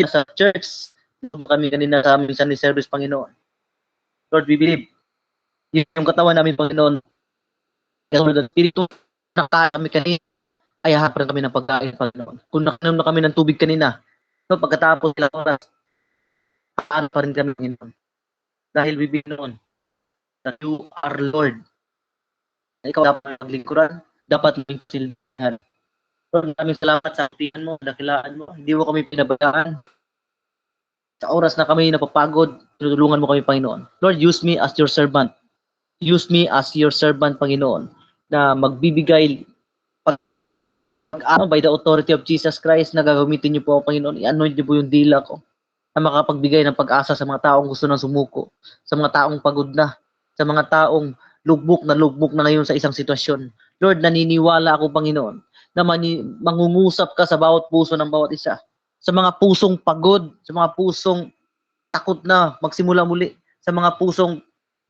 sa church, kami kanina sa aming Sunday service, Panginoon. Lord, we believe, yung katawan namin, Panginoon, katulad ng Espiritu, nakakain kami kanina, ay hahapan kami ng pagkain, Panginoon. Kung nakainom na kami ng tubig kanina, no, pagkatapos ilang oras, kaan pa rin kami, Panginoon. Dahil we believe noon, that you are Lord. Ikaw dapat maglingkuran, dapat magsilbihan. Lord, maraming salamat sa atihan mo, dakilaan mo. Hindi mo kami pinabayaan. Sa oras na kami napapagod, tinutulungan mo kami, Panginoon. Lord, use me as your servant. Use me as your servant, Panginoon, na magbibigay by the authority of Jesus Christ na gagamitin niyo po, Panginoon. I-anoint niyo po yung dila ko na makapagbigay ng pag-asa sa mga taong gusto nang sumuko, sa mga taong pagod na, sa mga taong lugmok na ngayon sa isang sitwasyon. Lord, naniniwala ako, Panginoon, na mangungusap ka sa bawat puso ng bawat isa. Sa mga pusong pagod, sa mga pusong takot na magsimula muli, sa mga pusong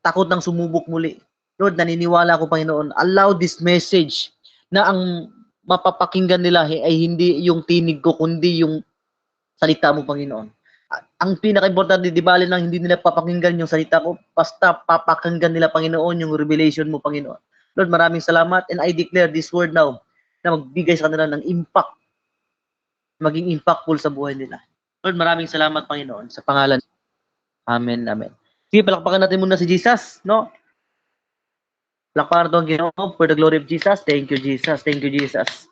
takot ng sumubok muli. Lord, naniniwala ako, Panginoon, allow this message na ang mapapakinggan nila ay hindi yung tinig ko, kundi yung salita mo, Panginoon. Ang pinaka-importante, di bali nang hindi nila papakinggan yung salita ko, basta papakinggan nila, Panginoon, yung revelation mo, Panginoon. Lord, maraming salamat, and I declare this word now na magbigay sa kanila ng impact, maging impactful sa buhay nila. Lord, maraming salamat, Panginoon, sa pangalan. Amen, amen. Sige, palakpakan natin muna si Jesus, no? Palakpakan natin ang Ginoo for the glory of Jesus. Thank you, Jesus. Thank you, Jesus.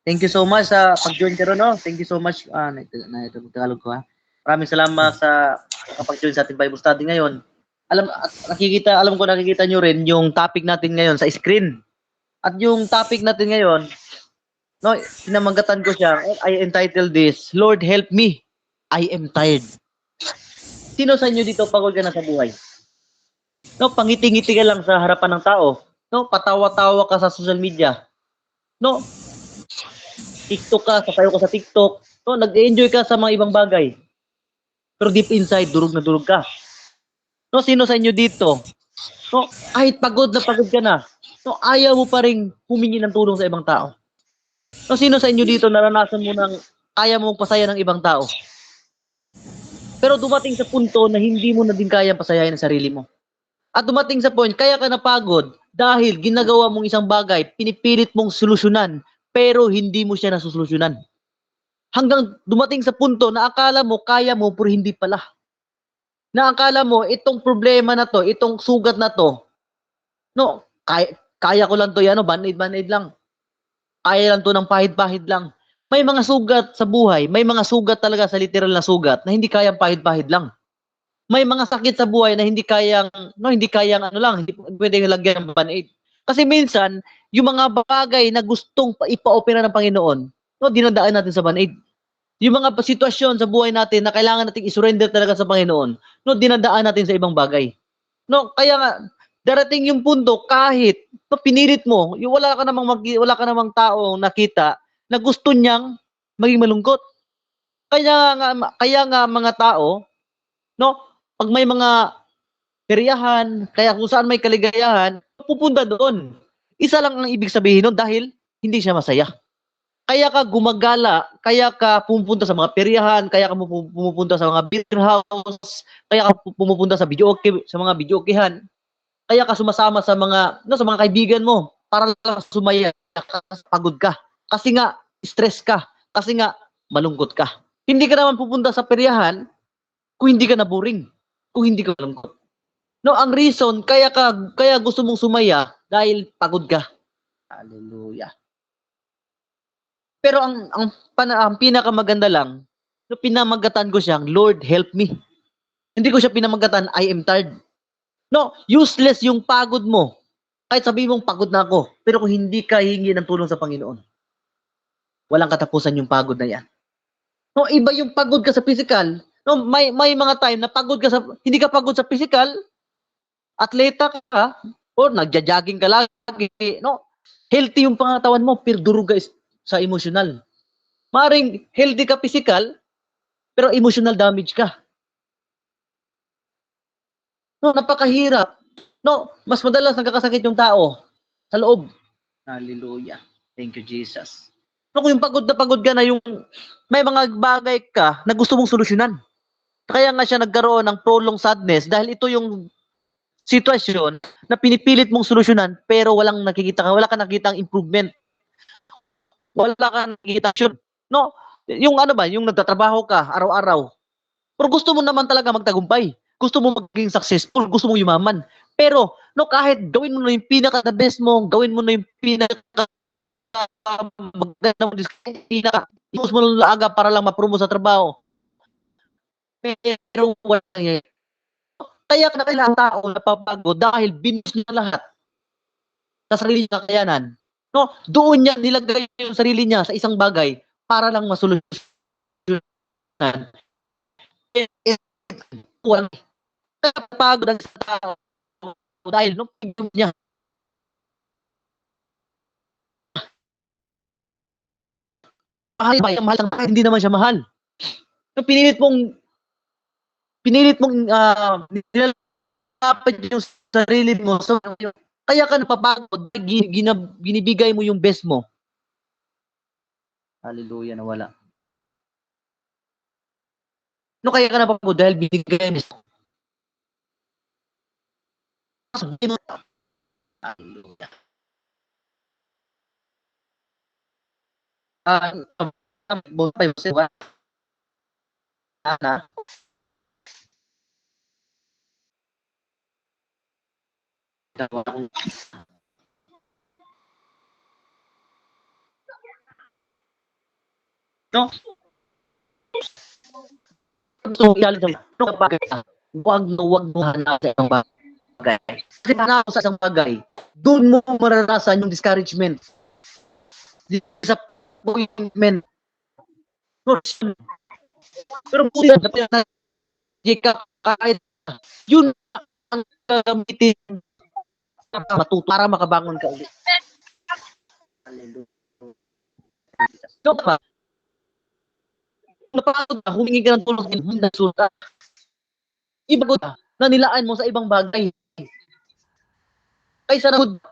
Thank you so much sa pag-join ka ron, no? Thank you so much. Ito Tagalog ko, ha? Maraming salamat sa pag-join sa ating Bible study ngayon. Alam ko nakikita nyo rin yung topic natin ngayon sa screen. At yung topic natin ngayon, no, pinamagatan ko siya. I entitled this, Lord help me, I am tired. Sino sa inyo dito pagod ka na sa buhay? No, pangiti-ngiti ka lang sa harapan ng tao. No, patawa-tawa ka sa social media. No, TikTok ka, sasayaw ka sa TikTok. No, nag-enjoy ka sa mga ibang bagay. Pero deep inside, durog na durog ka. No, sino sa inyo dito? No, kahit pagod ka na, no, ayaw mo pa rin humingi ng tulong sa ibang tao. No, sino sa inyo dito naranasan mo ng kaya mong pasaya ng ibang tao? Pero dumating sa punto na hindi mo na din kayang pasayahin ang sarili mo. At dumating sa point, kaya ka napagod dahil ginagawa mong isang bagay, pinipilit mong solusyonan, pero hindi mo siya nasusolusyonan. Hanggang dumating sa punto na akala mo, kaya mo, pero hindi pala. Na akala mo, itong problema na to, itong sugat na to, no, kaya ko lang to, yan, no, band-aid lang. Kaya lang to ng pahid-pahid lang. May mga sugat sa buhay, may mga sugat talaga sa literal na sugat na hindi kayang pahid-pahid lang. May mga sakit sa buhay na hindi kayang ano lang, hindi pwedeng lagyan ng band-aid. Kasi minsan, yung mga bagay na gustong ipa-opera ng Panginoon, no, dinadaan natin sa band-aid. Yung mga sitwasyon sa buhay natin na kailangan nating i-surrender talaga sa Panginoon, no, dinadaan natin sa ibang bagay. No, kaya nga darating yung punto kahit no, pinilit mo, yung wala ka namang taong nakita na gusto niyang maging malungkot. Kaya nga mga tao, no, pag may mga peryahan, kaya kung saan may kaligayahan, pupunta doon. Isa lang ang ibig sabihin nun dahil hindi siya masaya. Kaya ka gumagala, kaya ka pumupunta sa mga peryahan, kaya ka pumupunta sa mga beer house, kaya ka pumupunta sa sa mga videokehan, kaya ka sumasama sa mga kaibigan mo para lang sumaya ka, pagod ka. Kasi nga stress ka, kasi nga malungkot ka. Hindi ka naman pupunta sa peryahan kung hindi ka na boring, kung hindi ka malungkot. No, ang reason kaya gusto mong sumaya dahil pagod ka. Hallelujah. Pero ang pinakamaganda lang, no, pinamagatan ko siyang, Lord help me. Hindi ko siya pinamagatan, I am tired. No, useless yung pagod mo. Kahit sabihin mong pagod na ako, pero kung hindi ka hingi ng tulong sa Panginoon, walang katapusan yung pagod na yan. No, iba yung pagod ka sa physical. No, may mga time na pagod ka hindi ka pagod sa physical, atleta ka, or nagja-jogging ka lagi, no? Healthy yung pangatawan mo, pero durog ka sa emotional. Maring healthy ka physical, pero emotional damage ka. No, napakahirap. No, mas madalas nagkakasakit yung tao sa loob. Hallelujah. Thank you, Jesus. No, kung yung pagod ka na yung may mga bagay ka na gusto mong solusyonan. Kaya nga siya nagkaroon ng prolonged sadness dahil ito yung sitwasyon na pinipilit mong solusyonan pero wala kang nakikitang improvement. Wala kang nakikitang action. No, yung ano ba, yung nagtatrabaho ka araw-araw. Pero gusto mo naman talaga magtagumpay. Gusto mo maging successful, gusto mo yumaman. Pero no, kahit gawin mo na yung pinaka the best mo, gawin mo na yung pinaka maganda mo, pinaka ipos mo lang aga para lang ma-promote sa trabaho. Pero wala nangyayari. Kaya na kailangan tao napapagod dahil binuhos niya lahat sa sarili niyang kakayanan. No, doon niya nilagay yung sarili niya sa isang bagay para lang masolusyonan. Walang napapagod ang isang tao dahil no, niya mahal ba yung mahal ng bakit hindi naman siya mahal. No, pinilit mong nilalapit yung sarili mo so kaya ka napapagod ginibigay mo yung best mo. Hallelujah, nawala. No, kaya ka napapagod dahil binigay mo. Hallelujah. Buhay mo siya na no, so reality no bagay wag mo hanapin ang bagay. Kasi hanap sa isang bagay, doon mo mararanasan yung discouragement, disappointment. No, pero kung na ka kahit yun ang gagamitin para makabangon ka ulit. Hallelujah. So, napagod ka, humingi ka ng tulong, hindi nagsulta. Ibagod ka, na nilaan mo sa ibang bagay. Kaysa nagod,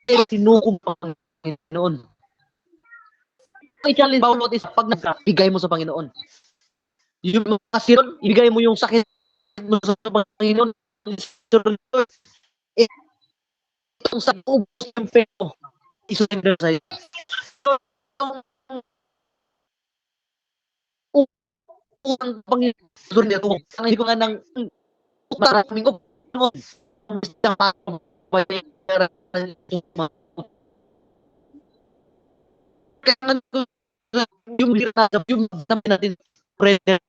pero sinuko pa ang Panginoon. Ang challenge Paulo is pag nagbigay mo sa Panginoon. Yung mga siron, ibigay mo yung sakit mo sa Panginoon. Eh, itong sa ubos ng pero, isurrender sa'yo. So, ang Panginoon, surrender ko. Ang hindi ko nga ng maraming mo. Isang pera kailangan ko yung binatap yung namin natin surrender.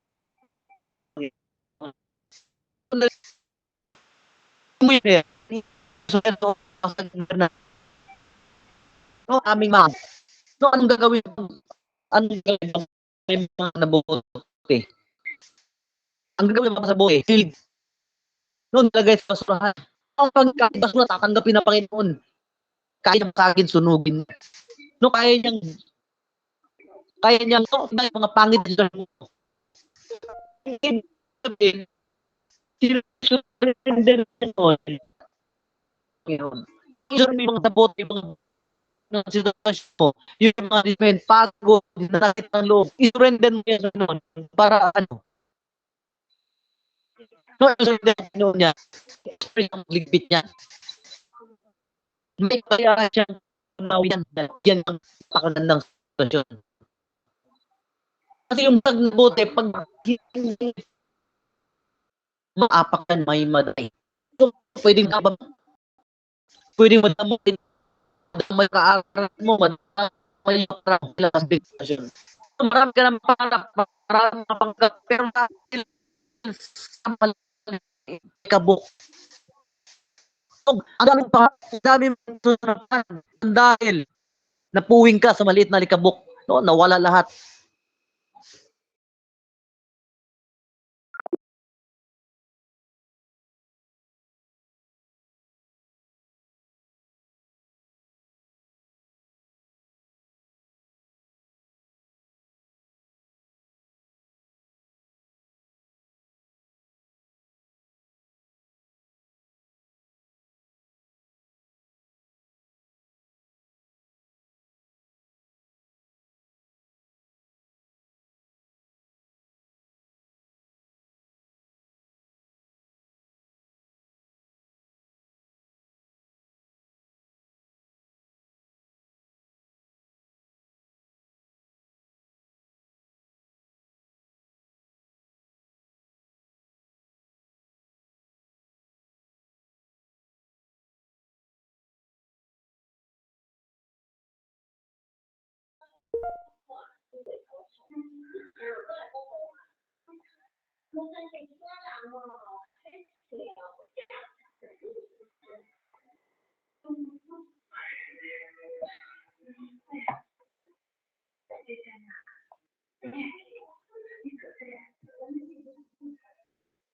Mo yun eh. Surrender na. No, aming mga. No, anong gagawin? Anong gagawin? May mga nabubuti. Ang gagawin mo sa buhay, field. Noon lagay sa basurahan. Ang pagkain basura, tatanggapin na Panginoon. Kaya niyang sa akin sunugin. No, kaya niyang, no, mga pangit dito. Surrender Panginoon. Yung mga sabote, mga ng sitwasyon mo, yung mga different pagod, nasakit ng loob, i-surrender mo yan sa Panginoon para ano, no, i-surrender sa Panginoon niya, ang ligpit niya. May kaya siyang nawiyan dahil yan ang pakagandang sitwasyon. Kasi yung pagbuti, pag hindi maapak yan, may maday. So, pwedeng madamutin, may kaarat mo, may matrap sila sa sitwasyon. Marami ka ng pangarap, marami ka pangkat, pero dahil sa kabuk, ang daming pangarap, ang daming susurapan, dahil napuwing ka sa maliit na likabok, no, nawala lahat.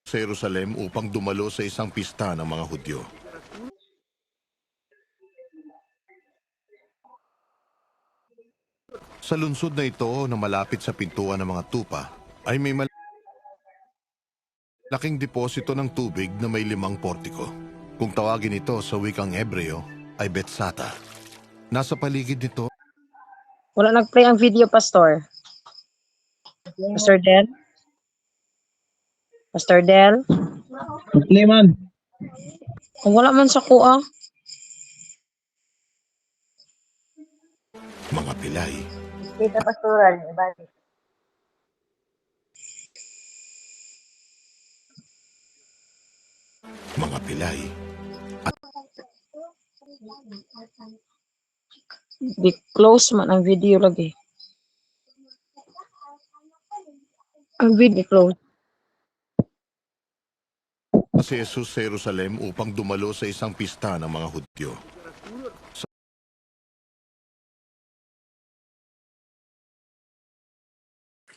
Sa Jerusalem upang dumalo sa isang pista ng mga Hudyo. Sa lungsod na ito na malapit sa pintuan ng mga tupa ay may malaking deposito ng tubig na may 5 portiko. Kung tawagin ito sa wikang Hebreo ay Betsata. Nasa paligid nito Wala nag-play ang video, Pastor. Pastor Del? Pastor Del? Okay, man. Kung wala man sa kuha. mga pilay, Kita pastoral, ibalik. mga pilay, Di close man ang video lagi. Ang video close. si Jesus sa Jerusalem upang dumalo sa isang pista ng mga Hudyo.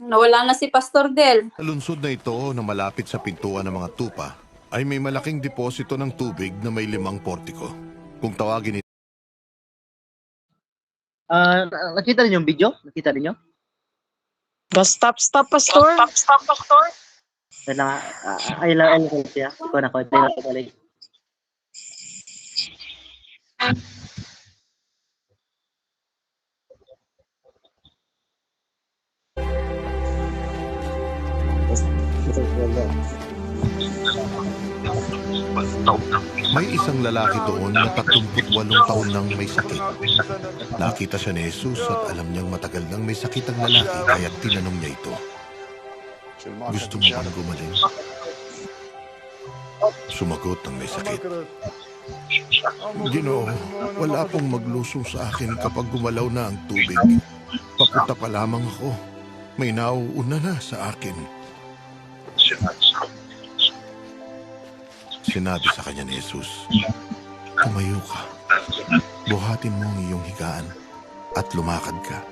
Nawala na si Pastor Del. Sa lungsod na ito na malapit sa pintuan ng mga tupa ay may malaking deposito ng tubig na may 5 portiko. Kung tawagin ito Nakita niyo yung video? Nakita niyo? Stop, Pastor. Kailangan, ay lang siya. Ikaw na ko, tayo na balik. may isang lalaki doon na 38 taon nang may sakit. Nakita siya ni Jesus at alam niyang matagal nang may sakit ang lalaki kaya tinanong niya ito. Gusto mo bang gumaling? Sumagot ang may sakit. Ginoo, wala pong maglusong sa akin kapag gumalaw na ang tubig. Papunta pa lamang ako. May nauuna na sa akin. Sinabi sa kanya ni Jesus, tumayo ka, buhatin mo ang iyong higaan at lumakad ka.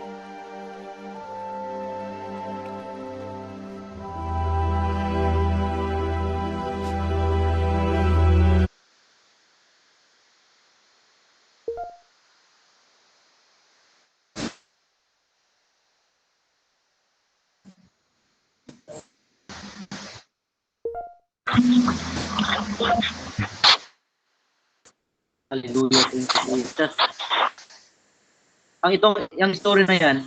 Hallelujah, thank you, Jesus. Yung story na yan,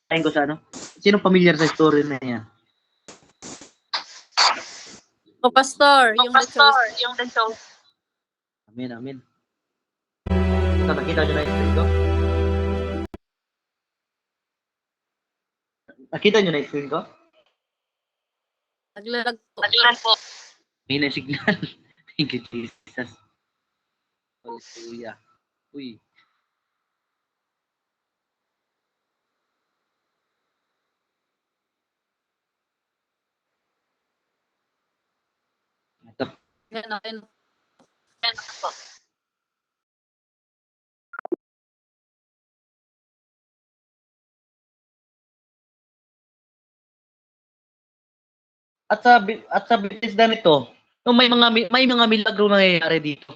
tayo ko sa ano? Sinong familiar sa story na yan? O Pastor, yung The Chosen. Amen, amen. Nakita nyo na yung screen ko? Nakita nyo na yung screen ko? Naglalag po. May na signal. Thank you, Jesus. Hallelujah. Uy. Yan. At sa Bethesda nito, no, may mga milagro na nangyayari dito.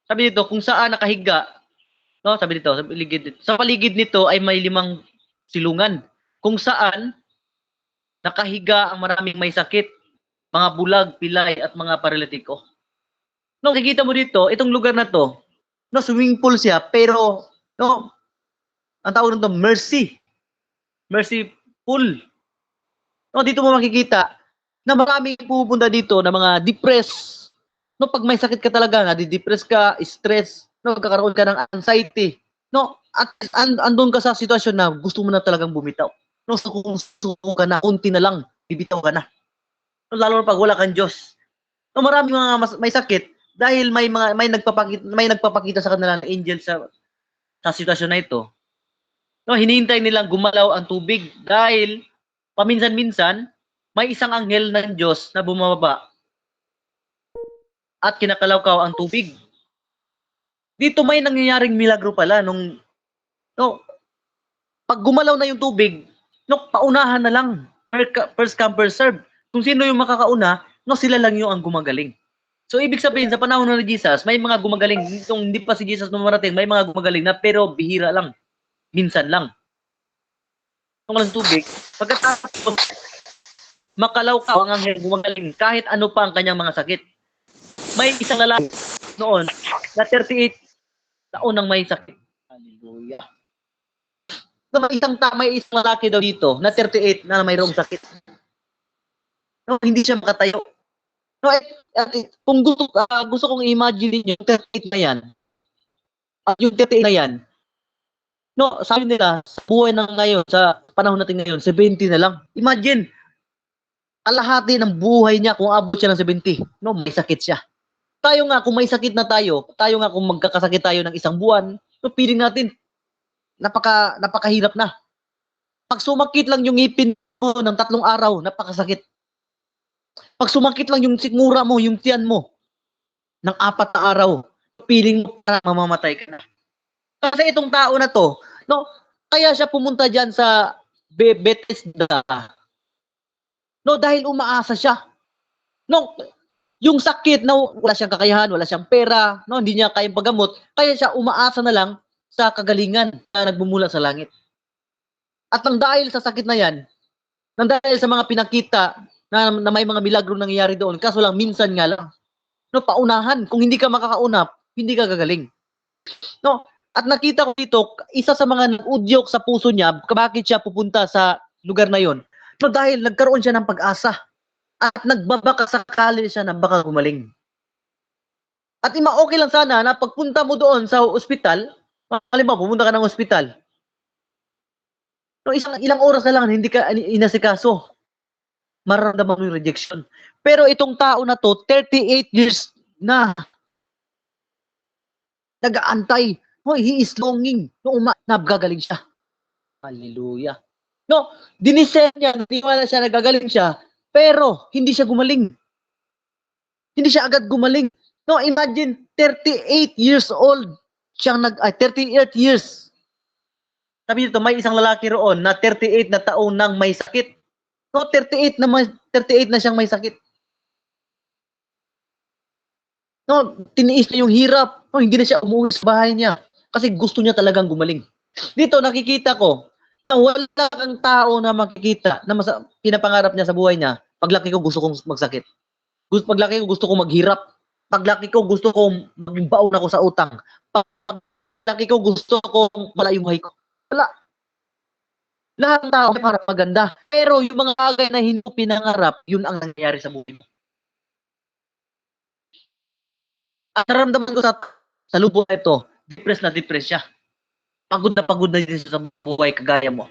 Sabi dito, kung saan nakahiga, no, sabi dito, sa paligid nito ay may 5 silungan. Kung saan nakahiga ang maraming may sakit, mga bulag, pilay, at mga paralitiko. No, nakikita mo dito, itong lugar na to, no, swimming pool siya, pero, no, ang tawag nito, mercy pool. No, dito mo makikita na maraming pupunta dito na mga depressed. No, pag may sakit ka talaga, nadi-depress ka, stress, no, kakaroon ka ng anxiety. No, at andun ka sa sitwasyon na gusto mo na talagang bumitaw. No, suko ka na, kunti na lang, bibitaw ka na. No, lalo na pag wala kang Diyos. No, maraming mga may sakit dahil may nagpapakita sa kanila ng angel sa sitwasyon na ito. No, hinihintay nilang gumalaw ang tubig dahil paminsan-minsan may isang anghel ng Diyos na bumababa at kinakalawkaw ang tubig. Dito may nangyayaring milagro pala nung no, pag gumalaw na yung tubig, no, paunahan na lang. First come, first serve. Kung sino yung makakauna, no, sila lang yung ang gumagaling. So, ibig sabihin, sa panahon na ni Jesus, may mga gumagaling. Kung hindi pa si Jesus lumarating, may mga gumagaling na pero bihira lang. Minsan lang. Kung walang tubig, pagkatapos, makalawkaw ang anghel gumagaling kahit ano pa ang kanyang mga sakit. May isang lalaki noon na 38 taon nang may sakit. Hallelujah. So, may isang lalaki daw dito na 38 na mayroong sakit. No, hindi siya makatayo. No, kung gusto kong i-imagine niyo yung 38 na yan, yung 38 na yan, no, sabi nila, sa buhay na ngayon, sa panahon natin ngayon, 70 na lang. Imagine, kalahati ng buhay niya kung abot siya ng 70. No, may sakit siya. Tayo nga, kung may sakit na tayo nga kung magkakasakit tayo ng isang buwan, no, feeling natin, napakahirap na. Pag sumakit lang yung ngipin mo ng 3 araw, napakasakit. Pag sumakit lang yung sikmura mo, yung tiyan mo, ng 4 na araw, feeling mo parang mamamatay ka na. Kasi itong tao na to, no, kaya siya pumunta diyan sa Bethesda. No, dahil umaasa siya. No, yung sakit na wala siyang kakayahan, wala siyang pera, no, hindi niya kayang paggamot, kaya siya umaasa na lang sa kagalingan na nagmumula sa langit. At nang dahil sa sakit na yan, nang dahil sa mga pinakita na may mga milagro nangyayari doon, kaso lang minsan nga lang. No, paunahan. Kung hindi ka makakaunap, hindi ka gagaling. No, at nakita ko dito, isa sa mga nag-udyok sa puso niya, bakit siya pupunta sa lugar na yon? No, dahil nagkaroon siya ng pag-asa at nagbabaka sakali siya na baka gumaling. At okay lang sana na pagpunta mo doon sa ospital, halimbawa pumunta ka ng ospital, no, ilang oras na lang hindi ka inasikaso, mararamdaman mo yung rejection. Pero itong tao na to, 38 years na nag-aantay. Oh, he is longing. No, nagagaling siya. Hallelujah. No, dinisen niya, hindi wala siya, nagagaling siya, pero hindi siya gumaling. Hindi siya agad gumaling. No, imagine, 38 years old siyang 38 years. Sabi dito, may isang lalaki roon na 38 na taon nang may sakit. No, 38 na siyang may sakit. No, tiniis niya yung hirap. No, hindi na siya umuwi sa bahay niya kasi gusto niya talagang gumaling. Dito nakikita ko na wala kang tao na makikita na pinapangarap niya sa buhay niya. Paglaki ko gusto kong magsakit. Paglaki ko gusto kong maghirap. Paglaki ko gusto kong magbaon ako sa utang. Paglaki ko gusto kong wala yung buhay ko. Wala. Lahat ng tao para maganda. Pero yung mga bagay na hindi pinangarap, yun ang nangyayari sa buhay mo. At naramdaman ko sa lubong na ito, depressed siya. Pagod na din sa buhay kagaya mo.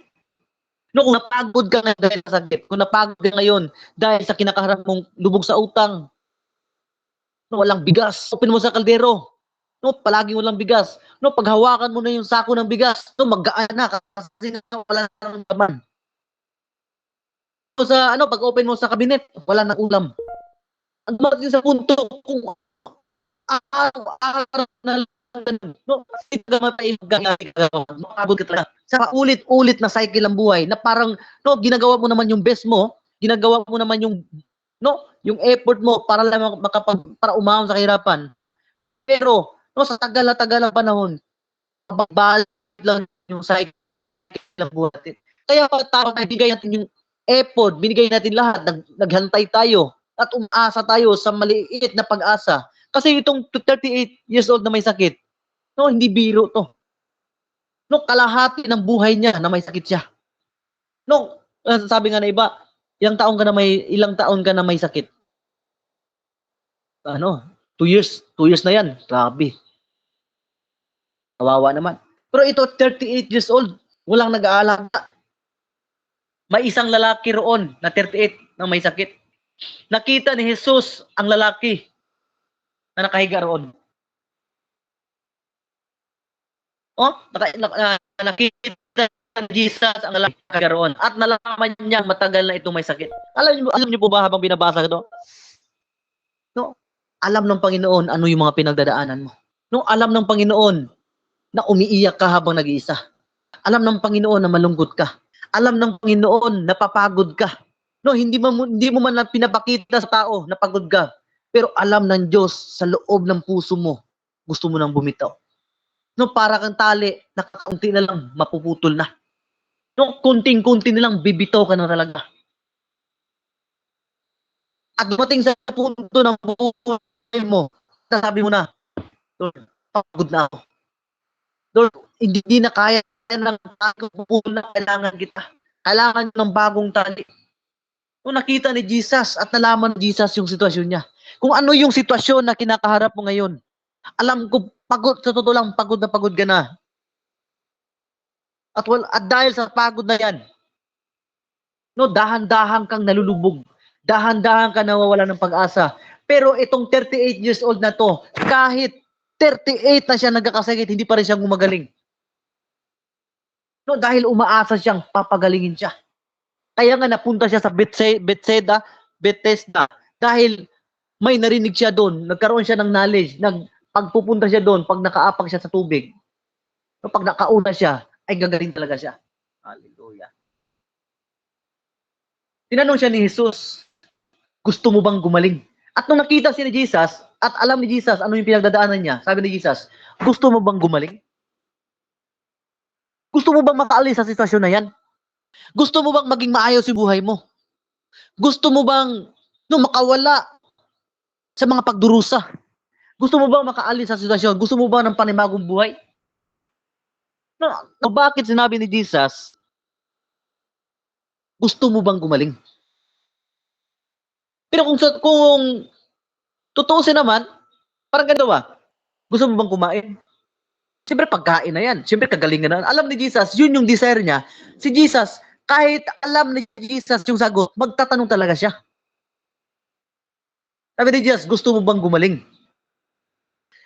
No, kung napagod ka na dahil sa sakit, kung napagod ka ngayon dahil sa kinakaharap mong lubog sa utang, no, walang bigas, open mo sa kaldero, no, palagi walang bigas, no, paghawakan mo na yung sako ng bigas, no, maggaan na kasi wala nang laman. So, pag open mo sa kabinet, wala nang ulam. Ang dumating sa punto, kung araw-araw na lang, no, hindi ka makabot ka talaga. Sa ulit-ulit na cycle ng buhay na parang, no, ginagawa mo naman yung best mo, ginagawa mo naman yung, no, yung effort mo para lang para umahon sa kahirapan. Pero, no, sa tagal ng panahon, babalik lang yung cycle ng buhay natin. Kaya tayo bigay natin yung effort, binigay natin lahat, naghantay tayo at umasa tayo sa maliit na pag-asa. Kasi itong 38 years old na may sakit, no, hindi biro to. No, kalahati ng buhay niya na may sakit siya. No, sabi nga na iba, ilang taon ka na may sakit. 2 years na yan. Grabe. Kawawa naman. Pero ito, 38 years old, walang nag-aalala. May isang lalaki roon na 38 na may sakit. Nakita ni Jesus ang lalaki na nakahiga roon. Oh, nakita Jesus ang lalaki karoon at nalaman niya matagal na itong may sakit. Alam niyo po ba habang binabasa ko 'to? No, alam ng Panginoon ano yung mga pinagdadaanan mo. No, alam ng Panginoon na umiiyak ka habang nag-iisa. Alam ng Panginoon na malungkot ka. Alam ng Panginoon na papagod ka. No, hindi mo man lang pinapakita sa tao na pagod ka. Pero alam ng Diyos sa loob ng puso mo, gusto mo nang bumitaw. No, para kang tali, nakakunti na lang, mapuputol na. No, kunting-kunti na lang, bibitaw ka na talaga. At dumating sa punto ng buhay mo, sabi mo na, Lord, pagod na ako. Lord, hindi na kaya ng pagpupul na kailangan kita. Kailangan ng bagong tali. Kung nakita ni Jesus at nalaman ni Jesus yung sitwasyon niya. Kung ano yung sitwasyon na kinakaharap mo ngayon. Alam ko, pagod, sa totoo lang, pagod na pagod ka na. At dahil sa pagod na yan, no, dahan-dahan kang nalulubog. Dahan-dahan ka nawawala ng pag-asa. Pero itong 38 years old na to, kahit 38 na siya nagkakasakit, hindi pa rin siya gumagaling. No, dahil umaasa siyang papagalingin siya. Kaya nga napunta siya sa Bethesda dahil may narinig siya doon, nagkaroon siya ng knowledge, pagpupunta siya doon, pag nakaapag siya sa tubig, no, pag nakauna siya, ay gagaling talaga siya. Hallelujah. Tinanong siya ni Jesus, gusto mo bang gumaling? At nung nakita siya ni Jesus, at alam ni Jesus ano yung pinagdadaanan niya, sabi ni Jesus, gusto mo bang gumaling? Gusto mo bang makaalis sa sitwasyon na yan? Gusto mo bang maging maayos yung buhay mo? Gusto mo bang makawala sa mga pagdurusa? Gusto mo bang makaalis sa sitwasyon? Gusto mo bang ng panibagong buhay? Bakit sinabi ni Jesus, gusto mo bang gumaling? Pero kung tutuusin naman, parang ganito ba? Gusto mo bang kumain? Siyempre pagkain na yan. Siyempre kagalingan na. Alam ni Jesus, yun yung desire niya. Si Jesus, kahit alam ni Jesus yung sagot, magtatanong talaga siya. Sabi ni Jesus, gusto mo bang gumaling?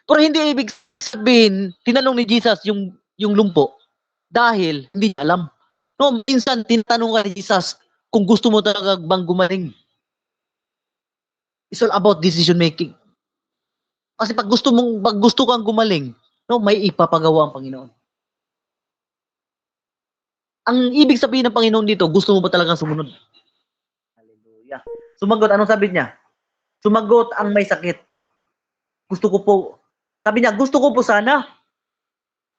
Pero hindi ibig sabihin, tinanong ni Jesus yung lumpo dahil hindi niya alam. No, minsan tinatanong ka ni Jesus kung gusto mo talaga bang gumaling. It's all about decision making. Kasi pag gusto kang gumaling, no, may ipapagawa ang Panginoon. Ang ibig sabihin ng Panginoon dito, gusto mo ba talagang sumunod? Hallelujah. Sumagot, anong sabi niya? Sumagot ang may sakit. Gusto ko po, sabi niya, gusto ko po sana,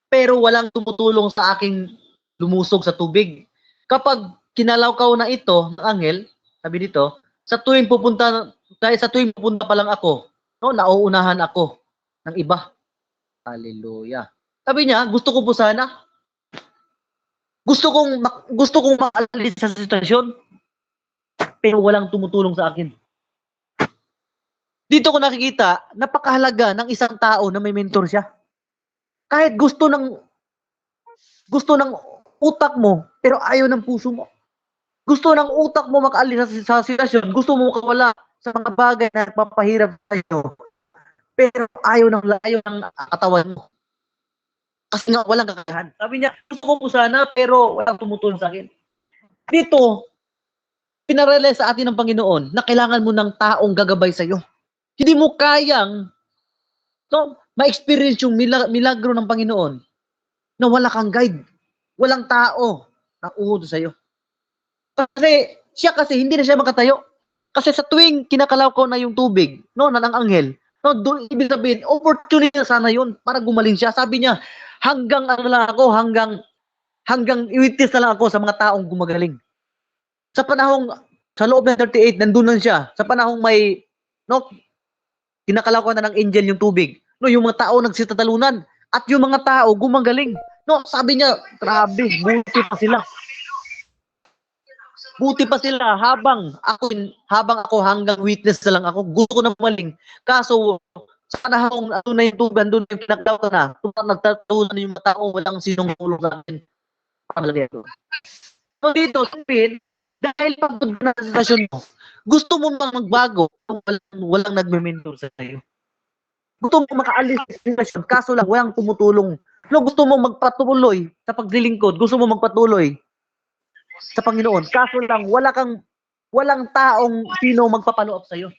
pero walang tumutulong sa aking lumusog sa tubig. Kapag kinalawkaw na ito ng anghel, sabi dito, dahil sa tuwing pupunta pa lang ako, no, nauunahan ako ng iba. Hallelujah. Sabi niya, gusto ko po sana. Gusto kong makaalis sa sitwasyon, pero walang tumutulong sa akin. Dito ko nakikita, napakahalaga ng isang tao na may mentor siya. Kahit gusto ng utak mo, pero ayaw ng puso mo. Gusto ng utak mo makaalis sa sitwasyon, gusto mo makawala sa mga bagay na nagpapahirap sa iyo, pero ayaw ng katawan mo. Kasi nga walang kakayahan. Sabi niya, gusto ko po sana, pero walang tumutulong sa akin. Dito, pinarelay sa atin ng Panginoon na kailangan mo ng taong gagabay sa iyo. Hindi mo kayang ma-experience yung milagro ng Panginoon na wala kang guide. Walang tao na uudo sa iyo. Kasi hindi na siya makatayo. Kasi sa tuwing kinakalawkaw na yung tubig, no, ng anghel, no, doon ibig sabihin, opportunity na sana yun para gumaling siya. Sabi niya, hanggang i-witness na lang ako sa mga taong gumagaling. Sa loob ng 38, nandun na siya. Sa panahong may, no, kinakalawkaw na ng angel yung tubig. No, yung mga tao nagsitatalunan. At yung mga tao gumagaling. No, sabi niya, grabe, buti pa sila. Buti pa sila habang ako hanggang witness na lang ako. Gusto ko na maling. Kaso, sa panahong ando na yung tubig, ando na yung pinagdaw na, nagtatalunan na yung mga tao, walang sinong tulong sa akin. So dito, sabihin, dahil pagod na sa sitwasyon mo, gusto mo bang magbago kung walang nagme-mentor sa iyo? Gusto mo makaalis sa sitwasyon, kaso lang walang tumutulong No, gusto mo magpatuloy sa paglilingkod, gusto mo magpatuloy sa Panginoon. Kaso lang, walang taong sino magpapalo up sa'yo.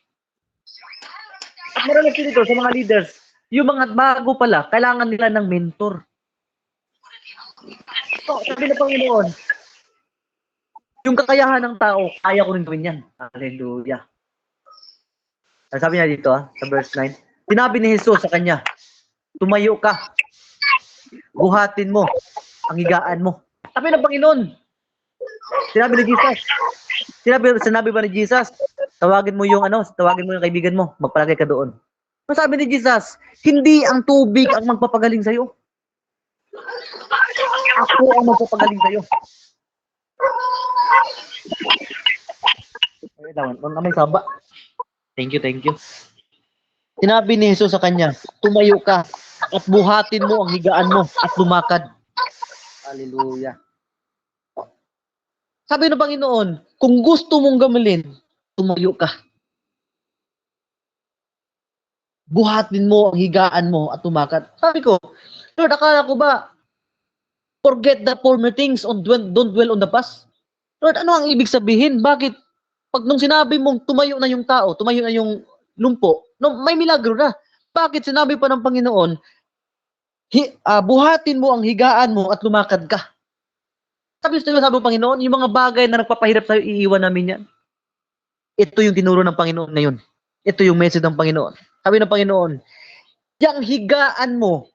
At marami dito sa mga leaders, yung mga bago pala, kailangan nila ng mentor. So, sabi ng Panginoon, yung kakayahan ng tao, kaya ko rin gawin yan. Hallelujah. Sabi niya dito, sa verse 9, sinabi ni Jesus sa kanya, tumayo ka, buhatin mo ang higaan mo. Sabi ng Panginoon, sinabi ni Jesus, sinabi ba ni Jesus, tawagin mo yung kaibigan mo, magpalagay ka doon. Ano sabi ni Jesus, hindi ang tubig ang magpapagaling sa'yo. Ako ang magpapagaling sa'yo. May saba. Thank you. Sinabi ni Jesus sa kanya, tumayo ka at buhatin mo ang higaan mo at lumakad. Hallelujah. Sabi ng Panginoon, kung gusto mong gamalin, tumayo ka. Buhatin mo ang higaan mo at lumakad. Sabi ko, Lord, akala ko ba, forget the former things, don't dwell on the past? Lord, ano ang ibig sabihin? Bakit? Pag nung sinabi mong tumayo na yung tao, tumayo na yung lumpo, no, may milagro na. Bakit sinabi pa ng Panginoon, buhatin mo ang higaan mo at lumakad ka? Sabi ng Panginoon, yung mga bagay na nagpapahirap sa'yo, iiwan namin yan. Ito yung tinuro ng Panginoon ngayon. Ito yung message ng Panginoon. Sabi ng Panginoon, yung higaan mo,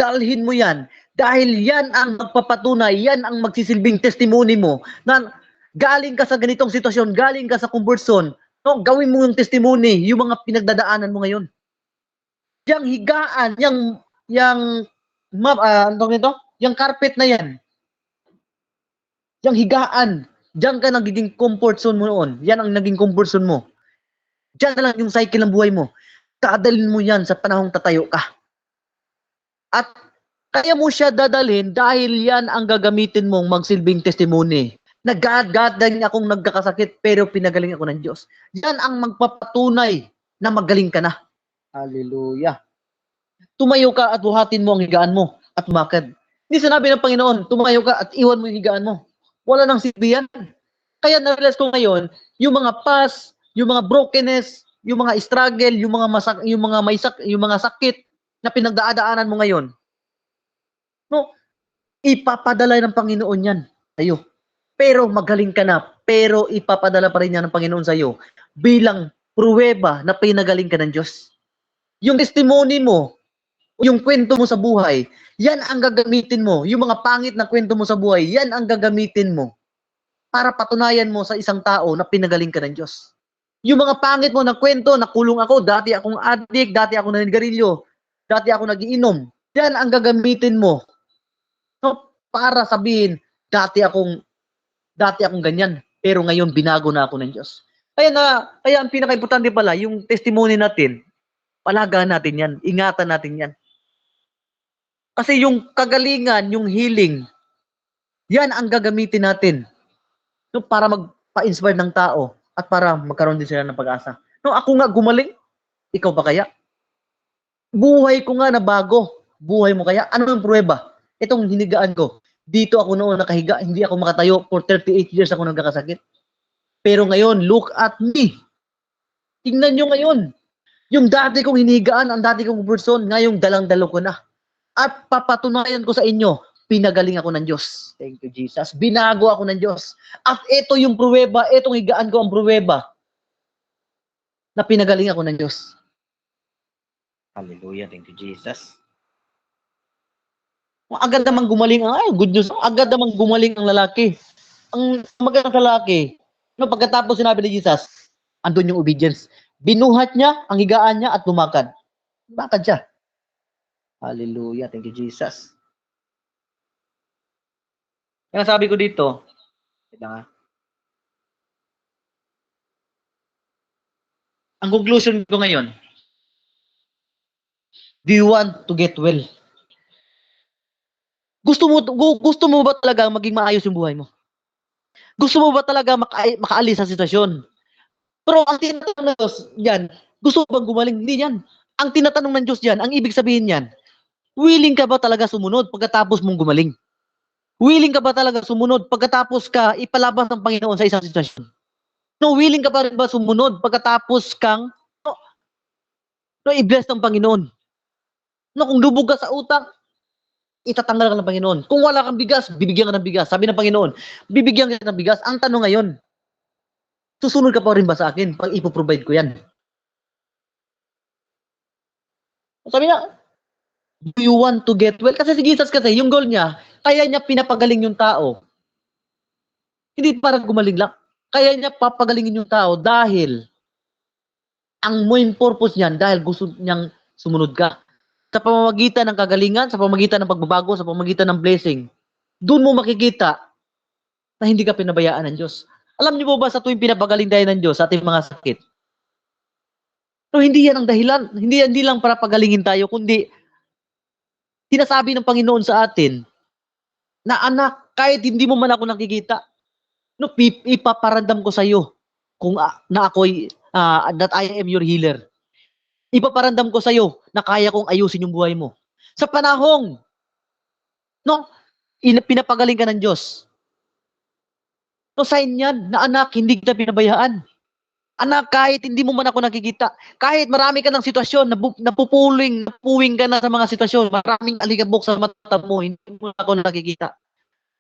dalhin mo yan, dahil yan ang magpapatunay, yan ang magsisilbing testimony mo, na galing ka sa ganitong sitwasyon, galing ka sa conversion, no, gawin mo yung testimony, yung mga pinagdadaanan mo ngayon. Yung higaan, yung carpet na yan, yung higaan, diyan ka nagiging comfort zone mo noon. Yan ang naging comfort zone mo. Diyan na lang yung cycle ng buhay mo. Dadalhin mo yan sa panahong tatayo ka. At kaya mo siya dadalhin dahil yan ang gagamitin mong magsilbing testimony. Na God, dahil akong nagkakasakit pero pinagaling ako ng Diyos. Yan ang magpapatunay na magaling ka na. Hallelujah. Tumayo ka at buhatin mo ang higaan mo at umakad. Hindi sinabi ng Panginoon, tumayo ka at iwan mo yung higaan mo. Wala nang silbi yan. Kaya na-realize ko ngayon, yung mga past, yung mga brokenness, yung mga struggle, yung mga sakit na pinagdadaanan mo ngayon. No, ipapadala ng Panginoon yan sa'yo. Pero magaling ka na, pero ipapadala pa rin yan ng Panginoon sa'yo bilang pruweba na pinagaling ka ng Diyos. Yung testimony mo, yung kwento mo sa buhay, yan ang gagamitin mo. Yung mga pangit na kwento mo sa buhay, yan ang gagamitin mo para patunayan mo sa isang tao na pinagaling ka ng Diyos. Yung mga pangit mo na kwento, nakulong ako, dati akong addict, dati ako naninigarilyo, dati ako nagiinom, yan ang gagamitin mo. So, para sabihin, dati akong ganyan, pero ngayon binago na ako ng Diyos. Kaya ang pinaka-importante pala, yung testimony natin, palagaan natin yan, ingatan natin yan. Kasi yung kagalingan, yung healing, yan ang gagamitin natin. No, para magpa-inspire ng tao at para magkaroon din sila ng pag-asa. No, ako nga gumaling, ikaw ba kaya? Buhay ko nga na bago, buhay mo kaya? Ano ang pruweba? Itong hinigaan ko. Dito ako noon nakahiga, hindi ako makatayo for 38 years ako nagkakasakit. Pero ngayon, look at me. Tingnan nyo ngayon. Yung dati kong hinigaan, ang dati kong person, ngayong dalang-dalo ko na. At papatunayan ko sa inyo, pinagaling ako ng Diyos. Thank you, Jesus. Binago ako ng Diyos. At ito yung pruweba, itong higaan ko ang pruweba na pinagaling ako ng Diyos. Hallelujah. Thank you, Jesus. Agad namang gumaling good news. Agad namang gumaling ang lalaki. Ang magandang lalaki, no, pagkatapos sinabi ni Jesus, andun yung obedience. Binuhat niya ang higaan niya at lumakad. Lumakad siya. Hallelujah. Thank you, Jesus. Kaya sabi ko dito, ang conclusion ko ngayon, do you want to get well? Gusto mo ba talaga maging maayos yung buhay mo? Gusto mo ba talaga makaalis sa sitwasyon? Pero ang tinatanong ng Diyos yan, gusto mo bang gumaling? Hindi yan. Ang tinatanong ng Diyos yan, ang ibig sabihin yan, Willing ka ba talaga sumunod pagkatapos mong gumaling? Willing ka ba talaga sumunod pagkatapos ka ipalabas ng Panginoon sa isang sitwasyon? No, willing ka pa rin ba sumunod pagkatapos kang i-bless ng Panginoon? No, kung lubog ka sa utang, itatanggal ka ng Panginoon. Kung wala kang bigas, bibigyan ka ng bigas. Sabi ng Panginoon, bibigyan ka ng bigas. Ang tanong ngayon, susunod ka pa rin ba sa akin pag ipoprovide ko yan? Sabi niya, do you want to get well? Kasi si Jesus kasi, yung goal niya, kaya niya pinapagaling yung tao. Hindi para gumaling lang. Kaya niya papagalingin yung tao dahil ang main purpose niyan dahil gusto niyang sumunod ka. Sa pamamagitan ng kagalingan, sa pamamagitan ng pagbabago, sa pamamagitan ng blessing, doon mo makikita na hindi ka pinabayaan ng Diyos. Alam niyo po ba sa tuwing pinapagaling tayo ng Diyos sa ating mga sakit? No, hindi yan ang dahilan. Hindi lang para pagalingin tayo, kundi sinasabi ng Panginoon sa atin na anak, kahit hindi mo man ako nakikita, no, ipaparamdam ko sa iyo kung na ako'y that I am your healer. Ipaparamdam ko sa iyo na kaya kong ayusin yung buhay mo. Sa panahong no, pinapagaling ka ng Diyos. No, sign yan na anak, hindi kita pinabayaan. Anak, kahit hindi mo man ako nakikita, kahit marami ka ng sitwasyon, napuwing ka na sa mga sitwasyon, maraming alikabok sa mata mo, hindi mo na ako nakikita.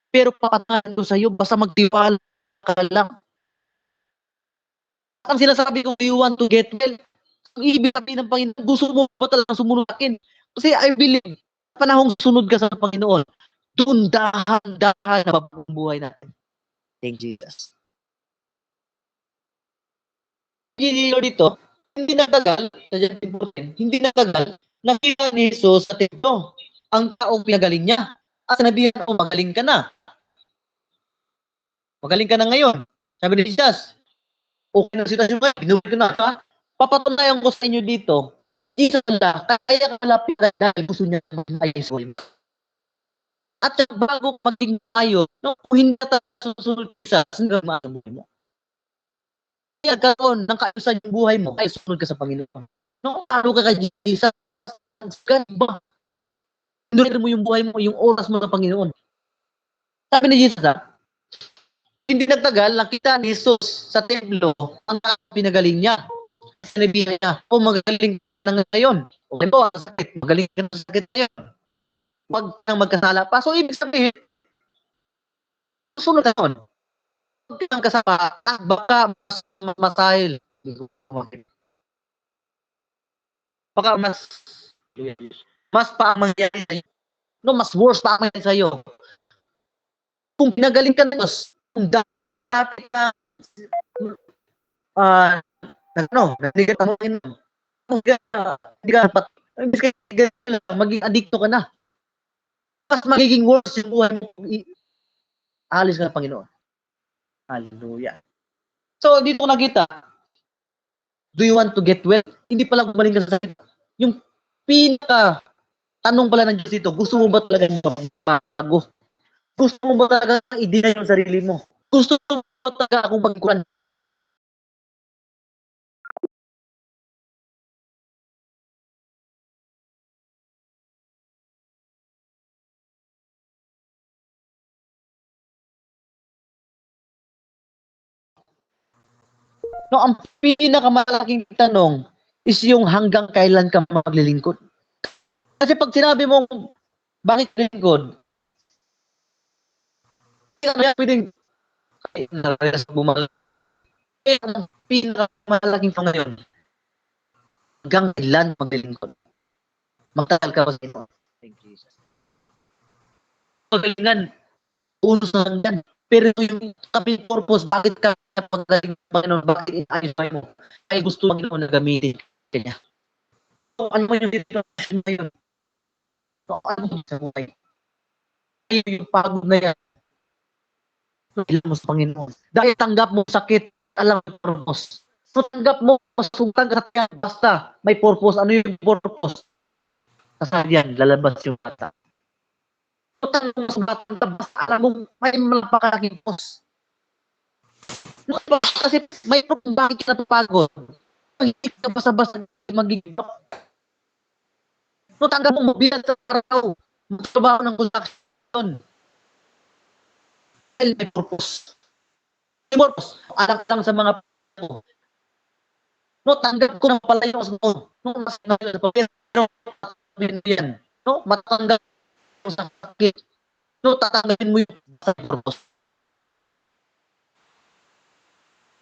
Pero papatangan ko sa iyo, basta magtiwala ka lang. Ang sinasabi ko, do you want to get well? Ang ibig sabihin ng Panginoon, gusto mo ba talagang sumunod sa akin? Kasi I believe, panahong sunod ka sa Panginoon, doon dahan-dahan na babagong buhay natin. Thank you, Jesus. Dito, hindi natagal, hindi natagal, nakita ni Jesus sa templo ang taong pinagaling niya. At sinabihan ko, magaling ka na. Magaling ka na ngayon. Sabi ni Jesus, okay na sitwasyon mo, binuwi ko na. Ha? Papatunayan ko sa inyo dito, Jesus na, kaya kalapit na dahil gusto niya mag-ayos mo. At bago maging tayo, no, kung hindi na tayo susunod sa hanggang maabuhay mo. Kaya ganoon ng kaayusan yung buhay mo, ay susunod ka sa Panginoon. No, araw ka kay Jesus, ba? Hindurin mo yung buhay mo, yung oras mo sa Panginoon. Sabi ni Jesus, hindi nagtagal, nakita ni Jesus sa templo ang pinagaling niya. Sinabihan niya, magaling na ngayon. Okay po, ang sakit, magaling ka na sa sakit ngayon. Huwag kang magkasala pa. So, ibig sabihin, susunod na yun. Huwag kang kasama, baka masahil. Baka mas pa ang mangyari sa'yo. No, mas worse pa ang mangyari sa'yo. Kung pinagaling ka ng Diyos, kung dati ka hindi ka tamuin, hindi ka maging adikto ka na. Mas magiging worse yung buhay mo. Alis ka ng Panginoon. Hallelujah. So, dito ko nakita, do you want to get well? Hindi pala gumaling ka sa sakit. Yung tanong pala ng Diyos dito, gusto mo ba talaga magbago? Gusto mo ba talaga i-deny yung sarili mo? Gusto mo ba talaga akong pagkuran? No, ang pinakamalaking tanong is yung hanggang kailan ka maglilingkod. Kasi pag sinabi mong bakit lingkod, hindi ka pwedeng narelas bumagal. Ang pinakamalaking tanong ngayon, hanggang kailan maglilingkod? Magtagal ka ba sa inyo? Thank you, Jesus. Magalingan, unos na hanggan. Pero yung kapit purpose, bakit ka pagaling Panginoon, bakit inaayos mo? Ay gusto Panginoon na gamitin kanya. So, ano mo yung determination na yun? So, ano mo sa buhay? Ay, yung pagod na yan. Ilan mo sa Panginoon. Dahil tanggap mo sakit, alam mo purpose. So, tanggap mo, masugtang ka yan. Basta, may purpose. Ano yung purpose? Kasalian, lalabas yung bata. So, tanggap mo sa bata, basta alam mo, may malapakalaking purpose. Kasi may problem, bakit ka napapagod? Hindi ka basta-basta magiging No, tanggap mo mabiyan sa araw. Magtrabaho ng construction. Dahil may purpose. May purpose. Anak lang sa mga mo. No, tanggap ko ng palayo sa mo. No, mas nalala pa. Pero, yan. No, matanggap mo sa sakit. No, tatanggapin mo yung sa purpose.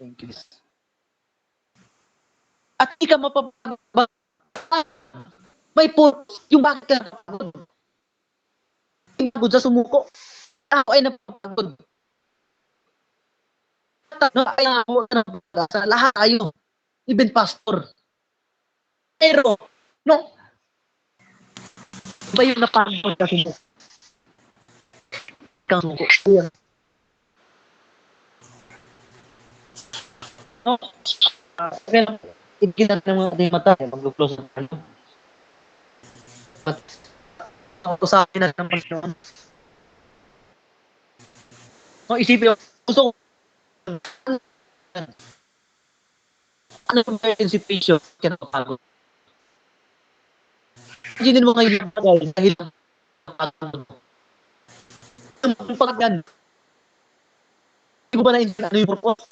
Thank you. At di ka mapapagod. May purpose. Yung bakit ka napagod. Pagod sa sumuko. Ako ay napapagod. No, kaya ako sa lahat kayo. Even pastor. Pero, no, ba yung napagod sa sumuko? Kang sumuko. No, kaya ikinat ng mga mata, mag-close ng ano. At ito sa akin na naman yun. No, isipin, gusto ko, ano yung certain situation, kaya napapagod. Imagine mo ngayon yung tagal dahil napapagod mo. Yung pag yan, hindi ko ba naintindihan ano yung purpose?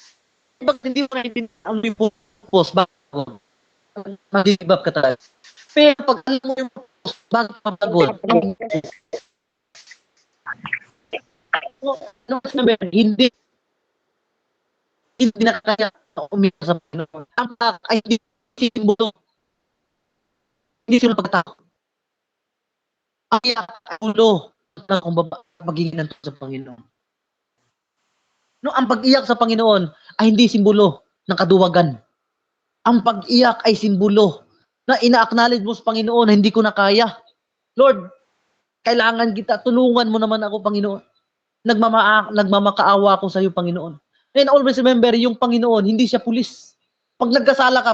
Pag hindi mo naintindihan ano yung purpose, bago, mag-give up ka talaga. Pero pag alam mo yung purpose, bago mapagod, hindi na kaya umiyak sa Panginoon. Ang ay hindi simbolo. Hindi sila pagkatao. Ang iyak ay ulo na kung magiging nanto sa Panginoon. No, ang pag-iyak sa Panginoon ay hindi simbolo ng kaduwagan. Ang pag-iyak ay simbolo na ina-acknowledge mo sa Panginoon na hindi ko na kaya. Lord, kailangan kita, tulungan mo naman ako, Panginoon. Nagmamakaawa ako sa iyo, Panginoon. And always remember, yung Panginoon, hindi siya pulis. Pag nagkasala ka,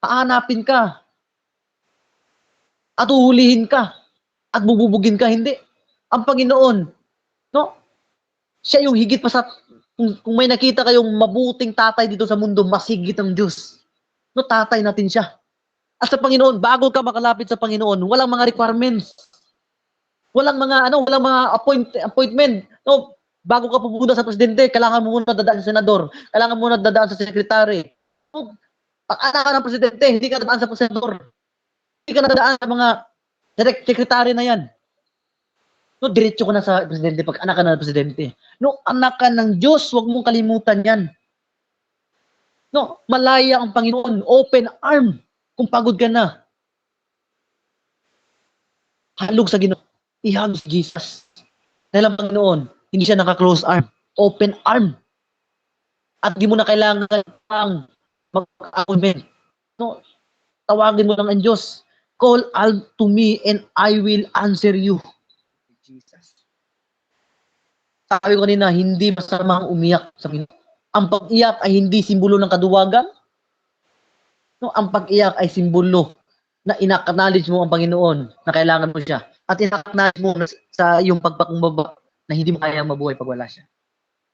hahanapin ka, at uhulihin ka, at bububugin ka, hindi. Ang Panginoon, no? Siya yung higit pa sa, kung may nakita kayong mabuting tatay dito sa mundo, mas higit ang Diyos. No, tatay natin siya. At sa Panginoon, bago ka makalapit sa Panginoon, walang mga requirements. Walang mga appointment. No, bago ka pupunta sa presidente, kailangan mo muna dadaan sa senador. Kailangan mo muna dadaan sa sekretary. No, pag anak ka ng presidente, hindi ka dadaan sa senador. Hindi ka dadaan sa mga sekretary na yan. No, diretso ka na sa presidente pag anak ka na ng presidente. No, anak ka ng Diyos, huwag mong kalimutan yan. No, malaya ang Panginoon, open arm kung pagod ka na. Halog sa Ginoo, ihag si Jesus. Dahil ang Panginoon, hindi siya naka-close arm, open arm. At di mo na kailangan pang mag-appointment. No, tawagin mo lang ang Diyos. Call out to me and I will answer you. Jesus. Sabi ko kanina, hindi masamang umiyak sa Panginoon. Ang pag-iyak ay hindi simbolo ng kaduwagan. No, ang pag-iyak ay simbolo na ina-acknowledge mo ang Panginoon na kailangan mo siya. At ina-acknowledge mo sa iyong pagpakumbaba na hindi mo kaya mabuhay pag wala siya.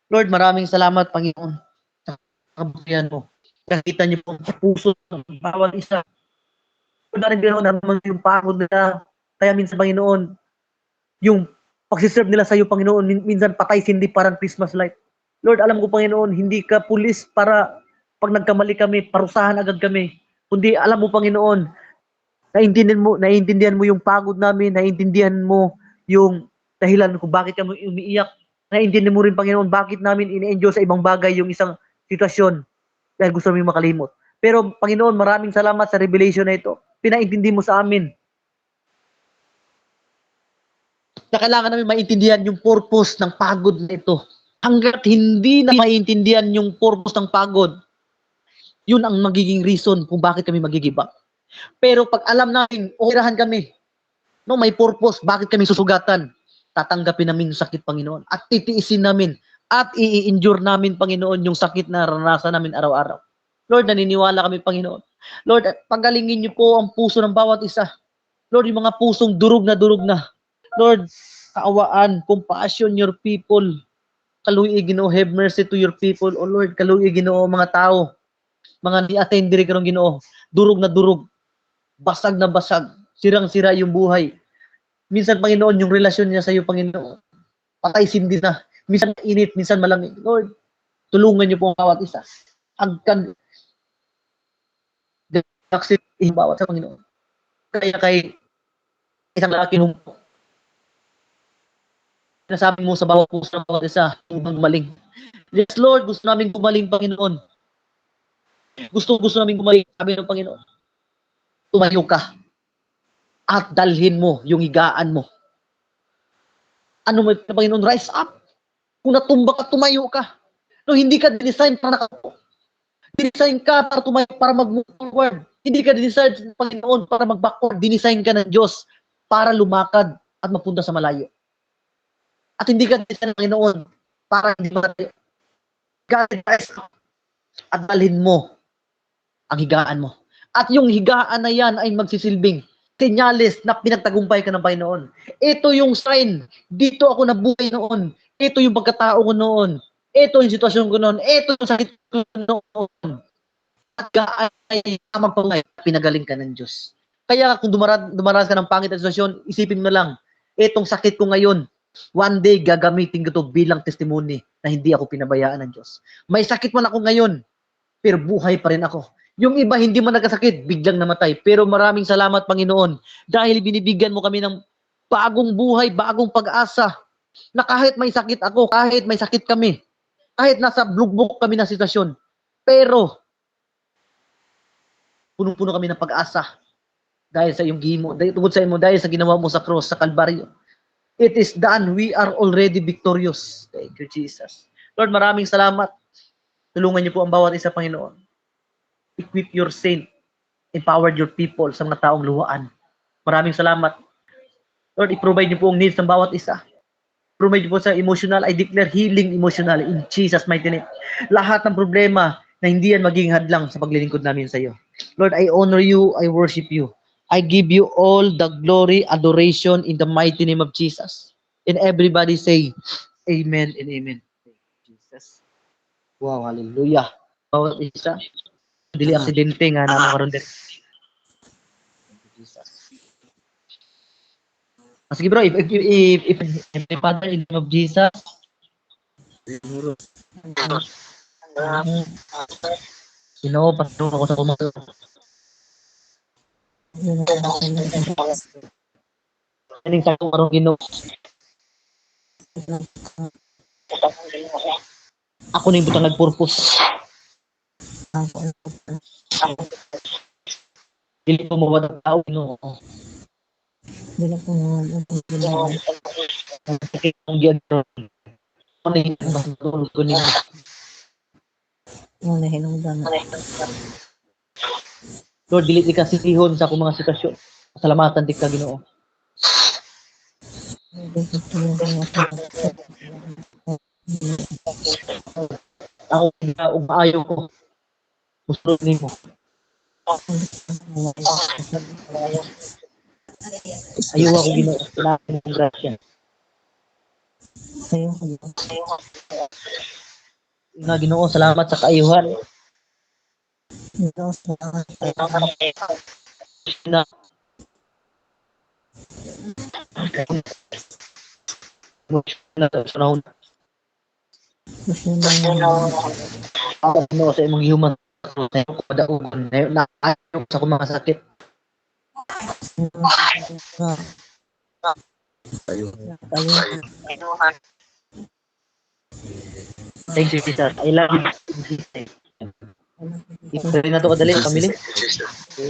Lord, maraming salamat, Panginoon, sa kabutihan mo. Nakita niyo po ang puso ng bawat isa. Kung narin naman yung pagod nila, kaya minsan, Panginoon, yung pagsiserve nila sa iyo, Panginoon, minsan patay sindi parang Christmas light. Lord, alam ko, Panginoon, hindi ka pulis para pag nagkamali kami, parusahan agad kami. Kundi alam mo, Panginoon, naiintindihan mo yung pagod namin, naiintindihan mo yung dahilan kung bakit kami umiiyak. Naiintindihan mo rin, Panginoon, bakit namin ine-enjoy sa ibang bagay yung isang sitwasyon dahil gusto namin makalimot. Pero, Panginoon, maraming salamat sa revelation na ito. Pinaintindi mo sa amin na kailangan namin maintindihan yung purpose ng pagod na ito. Hanggat hindi na maintindihan yung purpose ng pagod, yun ang magiging reason kung bakit kami mag-give up. Pero pag alam namin, okirahan kami, no, may purpose, bakit kami susugatan, tatanggapin namin yung sakit, Panginoon, at titiisin namin, at i-endure namin, Panginoon, yung sakit na naranasan namin araw-araw. Lord, naniniwala kami, Panginoon. Lord, pagalingin niyo po ang puso ng bawat isa. Lord, yung mga pusong durog na. Lord, kaawaan, compassion your people. Kaluwi, Ginoo, have mercy to your people. O Lord, kaluwi, Ginoo, mga tao, mga ni-attend diri karong Ginoo, durog na durog, basag na basag, Sirang-sira yung buhay. Minsan, Panginoon, yung relasyon niya sa iyo, Panginoon, patay sindi na. Minsan init, minsan malamig. Lord, tulungan niyo po ang bawat isa. Hanggang accept yung bawat sa Panginoon. Kaya kay isang lalaki nung sinasabi mo sa bawat puso ng bawat isa, upang gumaling. Yes, Lord, gusto namin gumaling, Panginoon. Gusto namin gumaling, sabi ng Panginoon. Tumayo ka at dalhin mo yung higaan mo. Ano mo, Panginoon, rise up. Kung natumba ka, tumayo ka. No, hindi ka design para nakaupo. Design ka para tumayo, para mag-move forward. Hindi ka design, Panginoon, para mag-backward. Dinesign ka ng Diyos para lumakad at mapunta sa malayo. At hindi ka design, Panginoon, para hindi malayo. God, rise up at dalhin mo ang higaan mo. At yung higaan na yan ay magsisilbing senyales na pinagtagumpay ka ng Panginoon. Ito yung sign. Dito ako nabuhay noon. Ito yung pagkatao ko noon. Ito yung sitwasyon ko noon. Ito yung sakit ko noon. At ay magpangay, pinagaling ka ng Diyos. Kaya kung dumaranas ka ng pangit na sitwasyon, isipin mo na lang, itong sakit ko ngayon, one day gagamitin ko to bilang testimony na hindi ako pinabayaan ng Diyos. May sakit man ako ngayon, pero buhay pa rin ako. Yung iba hindi man nagkasakit, biglang namatay. Pero maraming salamat, Panginoon, dahil binibigyan mo kami ng bagong buhay, bagong pag-asa, na kahit may sakit ako, kahit may sakit kami, kahit nasa blugbok kami na sitwasyon, pero punong-puno kami ng pag-asa dahil sa iyong gimo, dahil tungkol sa imo, dahil sa ginawa mo sa cross, sa Kalbaryo. It is done. We are already victorious. Thank you, Jesus. Lord, maraming salamat. Tulungan niyo po ang bawat isa, Panginoon. Equip your saint, empower your people sa mga taong luhaan. Maraming salamat. Lord, i-provide niyo po ang needs ng bawat isa. Provide niyo po sa emotional. I declare healing emotional in Jesus' mighty name. Lahat ng problema na hindi yan magiging hadlang sa paglilingkod namin sa iyo. Lord, I honor you. I worship you. I give you all the glory, adoration in the mighty name of Jesus. And everybody say, Amen and Amen. Jesus. Wow, hallelujah. Bawat isa. Dili aksidente nga naman karon din. Jesus. Sige bro, if Father in the name of Jesus. Ginoo, pastor ako sa kumato. Kaning sa karon Ginoo. Ako ning butang nag-purpose. Dili ko mawala ng tao, Ginoo. Dili ko mawala. Sakit kong giadron. Ano yung basol ko nila? Ano hinungdan. Lord, dili di ka sisihon sa akong mga sitwasyon. Pasalamatan di ka, Ginoo. Ako ug maayo ko. Gusto nimo. Ayaw ako, Ginoo. Kailangan ng grasya. Nga, Ginoo, salamat sa kaayuhan. Na panahon. Ako sa imong human padaogon na sa akong mga sakit. Thank you, Jesus. I love you. Ipray na to kadali, family.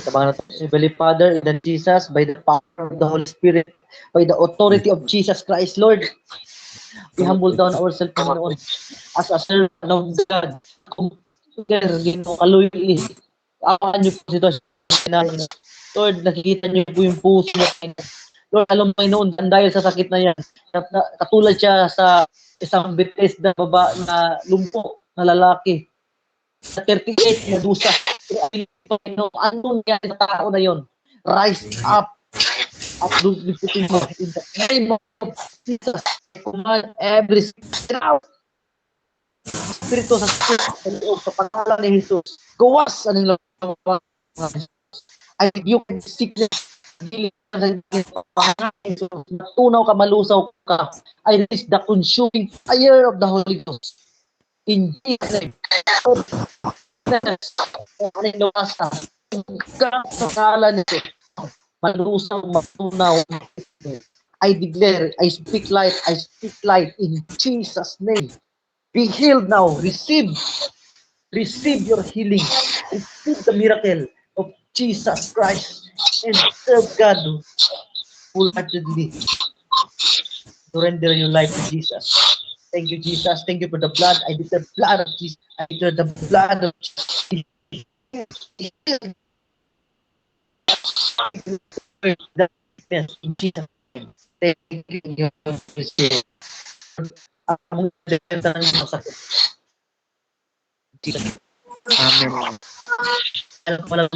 Tabangan na to. Heavenly Father, in the name of Jesus, by the power of the Holy Spirit, by the authority of Jesus Christ, Lord, we humble down ourselves, Panginoon, as a servant of God. Ginukaloy, akaan niyo po sitwasyon namin. Lord, nakikita niyo po yung puso natin. Lord, alam mo, Panginoon, dahil sa sakit na yan, katulad siya sa isang Bethesda baba na lumpo na lalaki. Sa 38 na dusa. Panginoon, anong nangyari sa tao na yon? Rise up at lupitin mo in the name of Jesus. Command every now. Espiritu sa sa pangalan ni Jesus. Gawas anong lang. I rebuke sickness. Tunaw ka, malusaw ka. I release the consuming fire of the Holy Ghost. In Jesus' name. Malusaw, matunaw. I declare, I speak light in Jesus' name. Be healed now. Receive your healing. Receive the miracle of Jesus Christ and serve God wholeheartedly. Surrender your life to Jesus. Thank you, Jesus. Thank you for the blood. I declare the blood of Jesus. I declare the blood of Jesus. In Jesus' name. Thank you. Ang maganda ng masakit. Amen. Walang